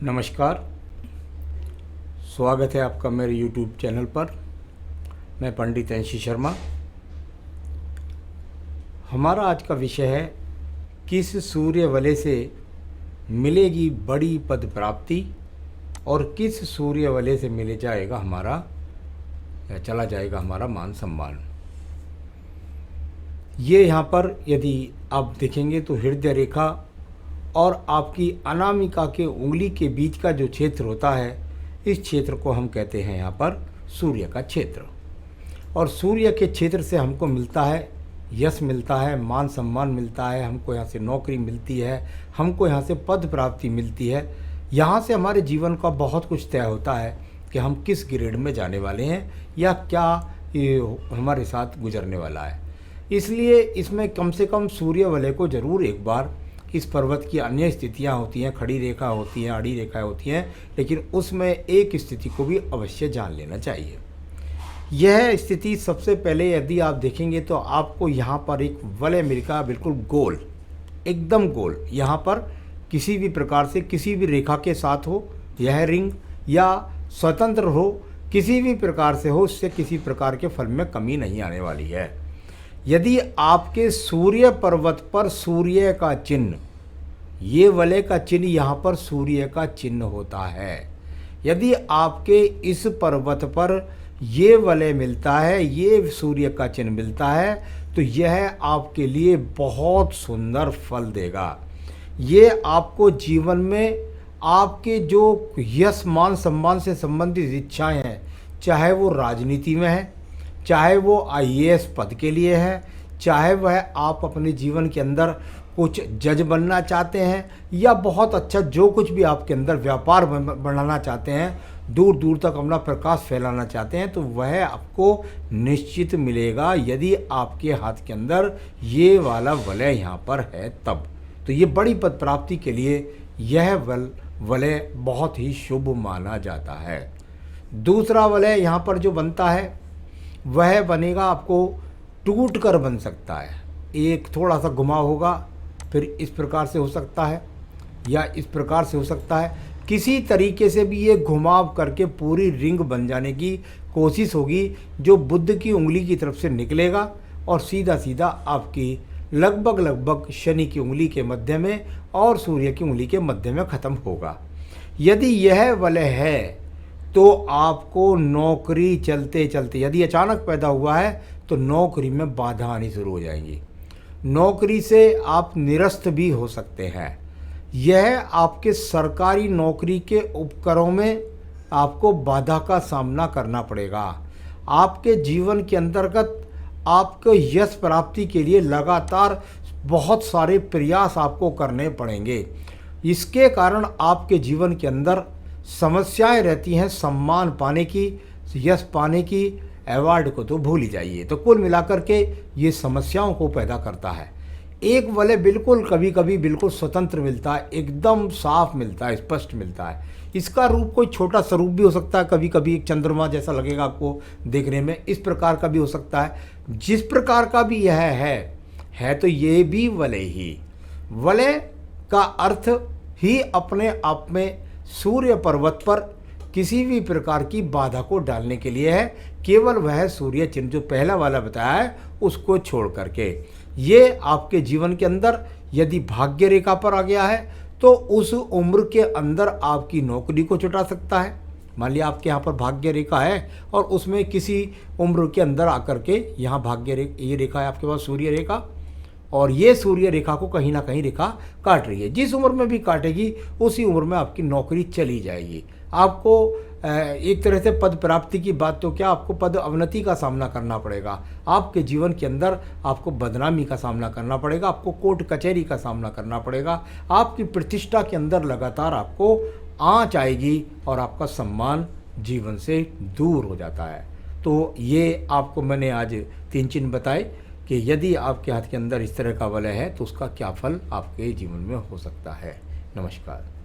नमस्कार। स्वागत है आपका मेरे YouTube चैनल पर। मैं पंडित एनसी शर्मा। हमारा आज का विषय है किस सूर्य वलय से मिलेगी बड़ी पद प्राप्ति और किस सूर्य वलय से मिले जाएगा हमारा या चला जाएगा हमारा मान सम्मान। ये यहाँ पर यदि आप देखेंगे तो हृदय रेखा और आपकी अनामिका के उंगली के बीच का जो क्षेत्र होता है, इस क्षेत्र को हम कहते हैं यहाँ पर सूर्य का क्षेत्र। और सूर्य के क्षेत्र से हमको मिलता है यश, मिलता है मान सम्मान, मिलता है हमको यहाँ से नौकरी मिलती है, हमको यहाँ से पद प्राप्ति मिलती है। यहाँ से हमारे जीवन का बहुत कुछ तय होता है कि हम किस ग्रेड में जाने वाले हैं या क्या ये हमारे साथ गुजरने वाला है। इसलिए इसमें कम से कम सूर्य वलय को ज़रूर एक बार, इस पर्वत की अन्य स्थितियाँ होती हैं, खड़ी रेखा होती हैं, आड़ी रेखाएँ होती हैं, लेकिन उसमें एक स्थिति को भी अवश्य जान लेना चाहिए। यह स्थिति सबसे पहले यदि आप देखेंगे तो आपको यहाँ पर एक वलय मिलेगा, बिल्कुल गोल, एकदम गोल। यहाँ पर किसी भी प्रकार से किसी भी रेखा के साथ हो, यह रिंग या स्वतंत्र हो, किसी भी प्रकार से हो, उससे किसी प्रकार के फल में कमी नहीं आने वाली है। यदि आपके सूर्य पर्वत पर सूर्य का चिन्ह, ये वलय का चिन्ह यहाँ पर सूर्य का चिन्ह होता है, यदि आपके इस पर्वत पर ये वलय मिलता है, ये सूर्य का चिन्ह मिलता है, तो यह आपके लिए बहुत सुंदर फल देगा। ये आपको जीवन में आपके जो यश मान सम्मान से संबंधित इच्छाएं हैं, चाहे वो राजनीति में है, चाहे वो आईएएस पद के लिए है, चाहे वह आप अपने जीवन के अंदर कुछ जज बनना चाहते हैं या बहुत अच्छा जो कुछ भी आपके अंदर व्यापार बढ़ाना चाहते हैं, दूर दूर तक अपना प्रकाश फैलाना चाहते हैं, तो वह आपको निश्चित मिलेगा यदि आपके हाथ के अंदर ये वाला वलय यहाँ पर है तब। तो ये बड़ी पद प्राप्ति के लिए यह वलय बहुत ही शुभ माना जाता है। दूसरा वलय यहाँ पर जो बनता है वह बनेगा, आपको टूट कर बन सकता है। एक थोड़ा सा घुमाव होगा, फिर इस प्रकार से हो सकता है या इस प्रकार से हो सकता है। किसी तरीके से भी ये घुमाव करके पूरी रिंग बन जाने की कोशिश होगी, जो बुध की उंगली की तरफ से निकलेगा और सीधा सीधा आपकी लगभग शनि की उंगली के मध्य में और सूर्य की उंगली के मध्य में ख़त्म होगा। यदि यह वलय है तो आपको नौकरी चलते चलते, यदि अचानक पैदा हुआ है तो नौकरी में बाधा आनी शुरू हो जाएंगी, नौकरी से आप निरस्त भी हो सकते हैं। यह आपके सरकारी नौकरी के उपकरणों में आपको बाधा का सामना करना पड़ेगा। आपके जीवन के अंतर्गत आपको यश प्राप्ति के लिए लगातार बहुत सारे प्रयास आपको करने पड़ेंगे। इसके कारण आपके जीवन के अंदर समस्याएं रहती हैं, सम्मान पाने की, यश पाने की, अवार्ड को तो भूल ही जाइए। तो कुल मिलाकर के ये समस्याओं को पैदा करता है। एक वलय बिल्कुल कभी कभी बिल्कुल स्वतंत्र मिलता है, एकदम साफ मिलता है, स्पष्ट मिलता है। इसका रूप कोई छोटा स्वरूप भी हो सकता है, कभी कभी एक चंद्रमा जैसा लगेगा आपको देखने में, इस प्रकार का भी हो सकता है। जिस प्रकार का भी यह है तो ये भी वलय ही। वलय का अर्थ ही अपने आप में सूर्य पर्वत पर किसी भी प्रकार की बाधा को डालने के लिए है, केवल वह सूर्य चिन्ह जो पहला वाला बताया है उसको छोड़ करके। ये आपके जीवन के अंदर यदि भाग्य रेखा पर आ गया है तो उस उम्र के अंदर आपकी नौकरी को छुटा सकता है। मान लिया आपके यहाँ पर भाग्य रेखा है और उसमें किसी उम्र के अंदर आकर के यहाँ भाग्य रेखा, ये रेखा है आपके पास सूर्य रेखा, और ये सूर्य रेखा को कहीं ना कहीं रेखा काट रही है। जिस उम्र में भी काटेगी उसी उम्र में आपकी नौकरी चली जाएगी। आपको एक तरह से पद प्राप्ति की बात तो क्या, आपको पद अवनति का सामना करना पड़ेगा। आपके जीवन के अंदर आपको बदनामी का सामना करना पड़ेगा, आपको कोर्ट कचहरी का सामना करना पड़ेगा। आपकी प्रतिष्ठा के अंदर लगातार आपको आंच आएगी और आपका सम्मान जीवन से दूर हो जाता है। तो ये आपको मैंने आज 3 चिन्ह बताए कि यदि आपके हाथ के अंदर इस तरह का वलय है तो उसका क्या फल आपके जीवन में हो सकता है। नमस्कार।